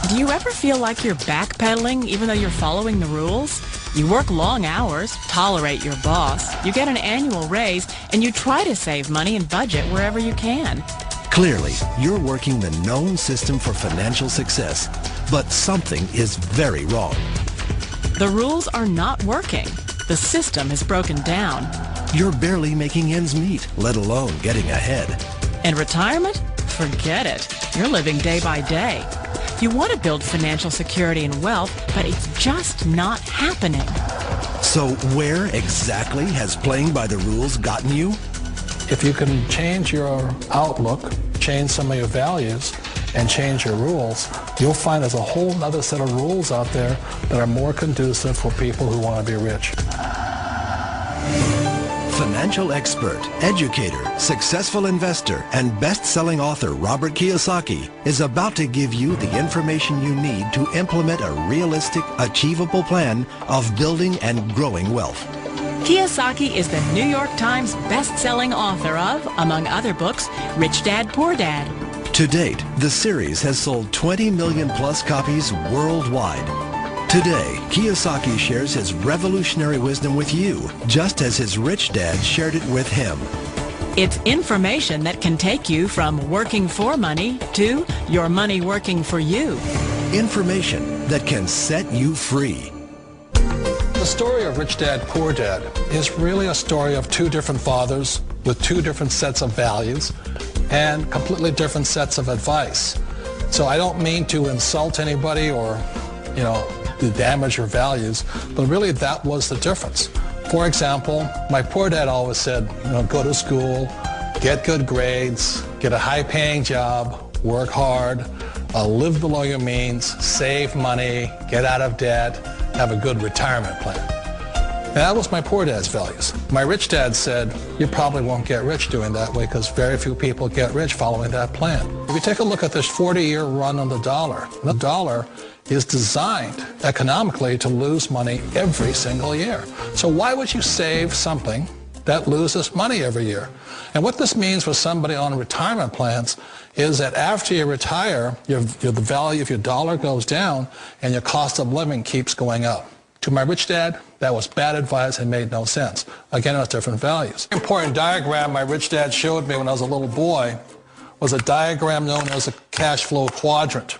Do you ever feel like you're backpedaling even though you're following the rules? You work long hours, tolerate your boss, you get an annual raise, and you try to save money and budget wherever you can. Clearly, you're working the known system for financial success, but something is very wrong. The rules are not working. The system has broken down. You're barely making ends meet, let alone getting ahead. And retirement? Forget it. You're living day by day. You want to build financial security and wealth, but it's just not happening. So where exactly has playing by the rules gotten you? If you can change your outlook, change some of your values, and change your rules, you'll find there's a whole other set of rules out there that are more conducive for people who want to be rich. Financial expert, educator, successful investor, and best-selling author Robert Kiyosaki is about to give you the information you need to implement a realistic, achievable plan of building and growing wealth. Kiyosaki is the New York Times best-selling author of, among other books, Rich Dad, Poor Dad. To date, the series has sold 20 million plus copies worldwide. Today, Kiyosaki shares his revolutionary wisdom with you, just as his rich dad shared it with him. It's information that can take you from working for money to your money working for you. Information that can set you free. The story of Rich Dad, Poor Dad is really a story of two different fathers with two different sets of values and completely different sets of advice. So I don't mean to insult anybody or, to damage your values, but really that was the difference. For example, my poor dad always said, go to school, get good grades, get a high-paying job, work hard, live below your means, save money, get out of debt, have a good retirement plan. And that was my poor dad's values. My rich dad said, you probably won't get rich doing that way because very few people get rich following that plan. If you take a look at this 40-year run on the dollar is designed economically to lose money every single year. So why would you save something that loses money every year? And what this means for somebody on retirement plans is that after you retire, the value of your dollar goes down and your cost of living keeps going up. To my rich dad, that was bad advice and made no sense. Again, it was different values. An important diagram my rich dad showed me when I was a little boy was a diagram known as a cash flow quadrant.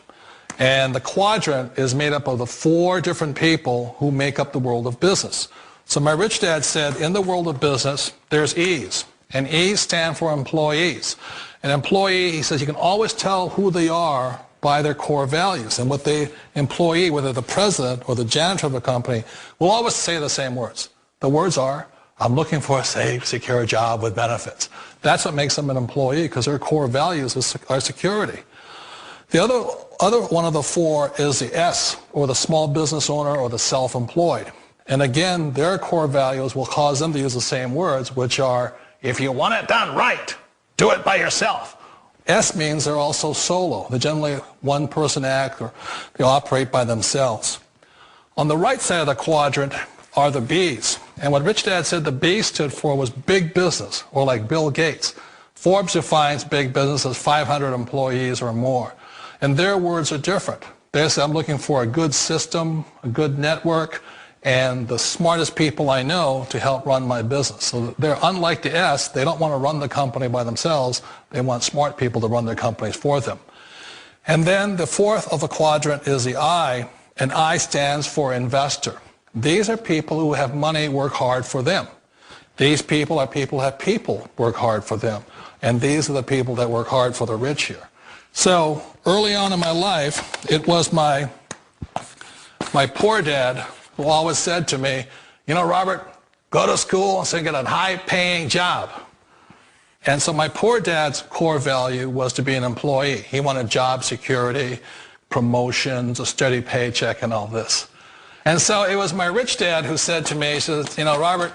And the quadrant is made up of the four different people who make up the world of business. So my rich dad said, in the world of business, there's E's. And E's stand for employees. An employee, he says, you can always tell who they are by their core values. And with the employee, whether the president or the janitor of the company, will always say the same words. The words are, I'm looking for a safe, secure job with benefits. That's what makes them an employee, because their core values are security. The other one of the four is the S, or the small business owner or the self-employed. And again, their core values will cause them to use the same words, which are, if you want it done right, do it by yourself. S means they're also solo. They're generally one-person act, or they operate by themselves. On the right side of the quadrant are the B's. And what Rich Dad said the B stood for was big business, or like Bill Gates. Forbes defines big business as 500 employees or more. And their words are different. They say, I'm looking for a good system, a good network, and the smartest people I know to help run my business. So they're unlike the S. They don't want to run the company by themselves. They want smart people to run their companies for them. And then the fourth of the quadrant is the I, and I stands for investor. These are people who have money work hard for them. These people are people who have people work hard for them. And these are the people that work hard for the rich here. So early on in my life, it was my poor dad who always said to me, Robert, go to school and get a high-paying job. And so my poor dad's core value was to be an employee. He wanted job security, promotions, a steady paycheck, and all this. And so it was my rich dad who said to me, he says, Robert,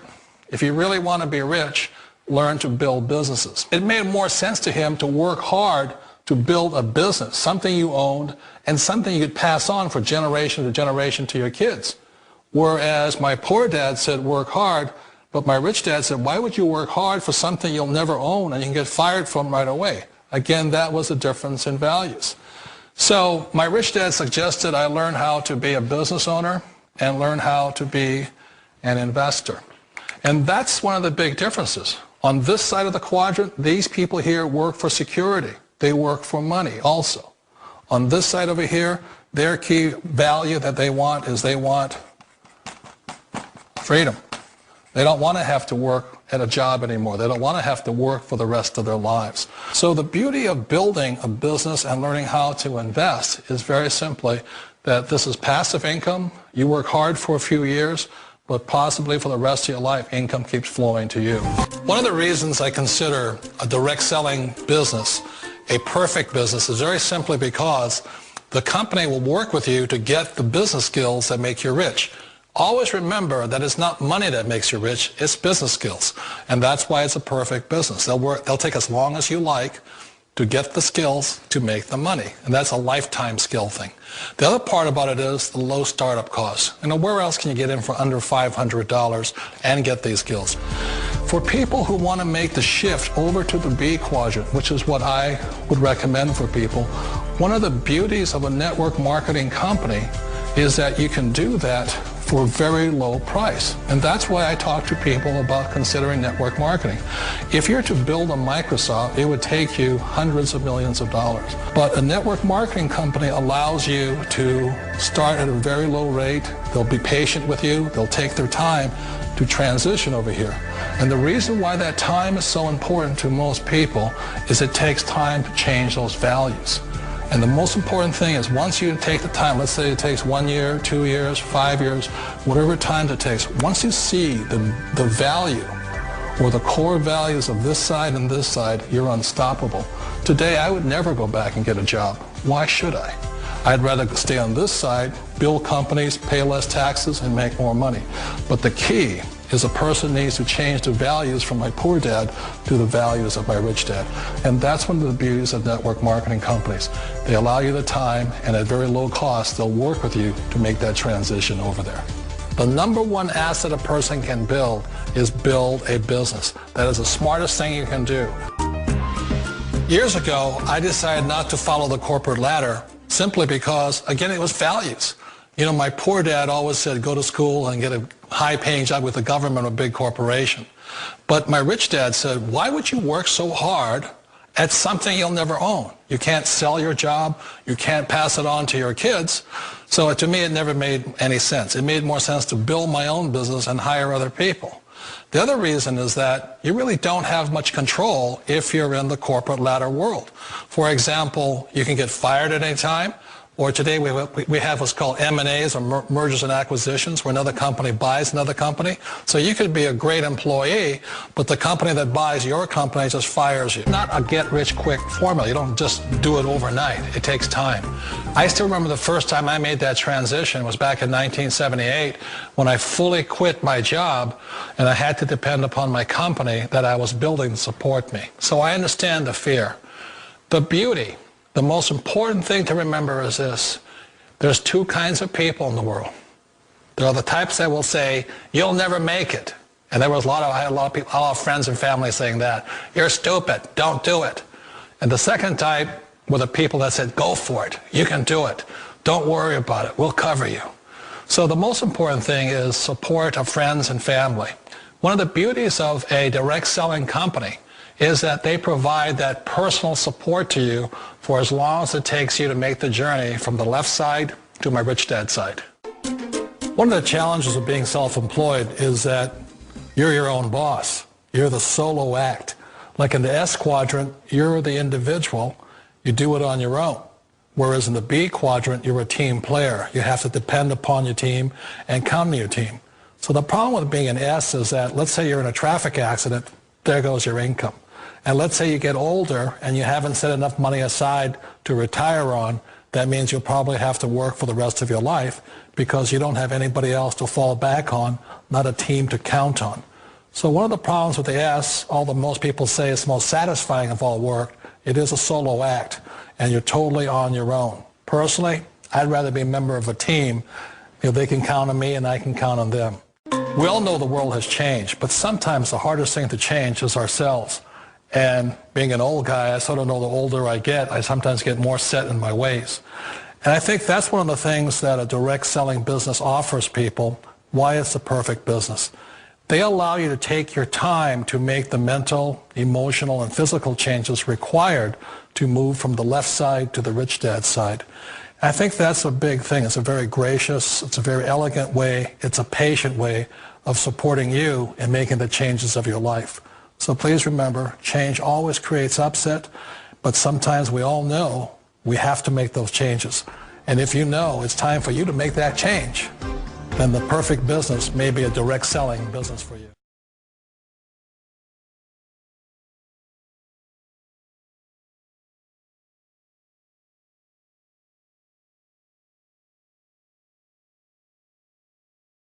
if you really want to be rich, learn to build businesses. It made more sense to him to work hard to build a business, something you owned, and something you could pass on for generation to generation to your kids. Whereas my poor dad said work hard, but my rich dad said, why would you work hard for something you'll never own and you can get fired from right away? Again, that was a difference in values. So my rich dad suggested I learn how to be a business owner and learn how to be an investor. And that's one of the big differences. On this side of the quadrant, these people here work for security. They work for money also. On this side over here, their key value that they want is they want freedom. They don't want to have to work at a job anymore. They don't want to have to work for the rest of their lives. So the beauty of building a business and learning how to invest is very simply that this is passive income. You work hard for a few years, but possibly for the rest of your life, income keeps flowing to you. One of the reasons I consider a direct selling business a perfect business is very simply because the company will work with you to get the business skills that make you rich. Always remember that it's not money that makes you rich, it's business skills. And that's why it's a perfect business. They'll take as long as you like to get the skills to make the money. And that's a lifetime skill thing. The other part about it is the low startup costs. Where else can you get in for under $500 and get these skills? For people who want to make the shift over to the B quadrant, which is what I would recommend for people, one of the beauties of a network marketing company is that you can do that for a very low price. And that's why I talk to people about considering network marketing. If you're to build a Microsoft, it would take you hundreds of millions of dollars. But a network marketing company allows you to start at a very low rate. They'll be patient with you. They'll take their time to transition over here. And the reason why that time is so important to most people is it takes time to change those values. And the most important thing is once you take the time, let's say it takes 1 year, 2 years, 5 years, whatever time it takes, once you see the value or the core values of this side and this side, you're unstoppable. Today, I would never go back and get a job. Why should I? I'd rather stay on this side, build companies, pay less taxes, and make more money. But the key is a person needs to change the values from my poor dad to the values of my rich dad. And that's one of the beauties of network marketing companies. They allow you the time, and at very low cost, they'll work with you to make that transition over there. The number one asset a person can build is build a business. That is the smartest thing you can do. Years ago, I decided not to follow the corporate ladder simply because, again, it was values. My poor dad always said, go to school and get a high-paying job with the government or a big corporation. But my rich dad said, why would you work so hard at something you'll never own? You can't sell your job. You can't pass it on to your kids. So to me, it never made any sense. It made more sense to build my own business and hire other people. The other reason is that you really don't have much control if you're in the corporate ladder world. For example, you can get fired at any time. Or today we have what's called M&As, or mergers and acquisitions, where another company buys another company. So you could be a great employee, but the company that buys your company just fires you. Not a get-rich-quick formula. You don't just do it overnight. It takes time. I still remember the first time I made that transition was back in 1978 when I fully quit my job and I had to depend upon my company that I was building to support me. So I understand the fear. The beauty. The most important thing to remember is this. There's two kinds of people in the world. There are the types that will say, you'll never make it. And I had a lot of people, a lot of friends and family saying that. You're stupid. Don't do it. And the second type were the people that said, go for it. You can do it. Don't worry about it. We'll cover you. So the most important thing is support of friends and family. One of the beauties of a direct selling company is that they provide that personal support to you for as long as it takes you to make the journey from the left side to my rich dad side. One of the challenges of being self-employed is that you're your own boss. You're the solo act. Like in the S quadrant, you're the individual. You do it on your own. Whereas in the B quadrant, you're a team player. You have to depend upon your team and count on your team. So the problem with being an S is that, let's say you're in a traffic accident, there goes your income. And let's say you get older and you haven't set enough money aside to retire on, that means you'll probably have to work for the rest of your life because you don't have anybody else to fall back on, not a team to count on. So one of the problems with the S, although most people say it's the most satisfying of all work, it is a solo act and you're totally on your own. Personally, I'd rather be a member of a team. They can count on me and I can count on them. We all know the world has changed, but sometimes the hardest thing to change is ourselves. And being an old guy, I sort of know the older I get, I sometimes get more set in my ways. And I think that's one of the things that a direct selling business offers people, why it's the perfect business. They allow you to take your time to make the mental, emotional, and physical changes required to move from the left side to the rich dad side. I think that's a big thing. It's a very gracious, it's a very elegant way, it's a patient way of supporting you in making the changes of your life. So please remember, change always creates upset, but sometimes we all know we have to make those changes. And if you know it's time for you to make that change, then the perfect business may be a direct selling business for you.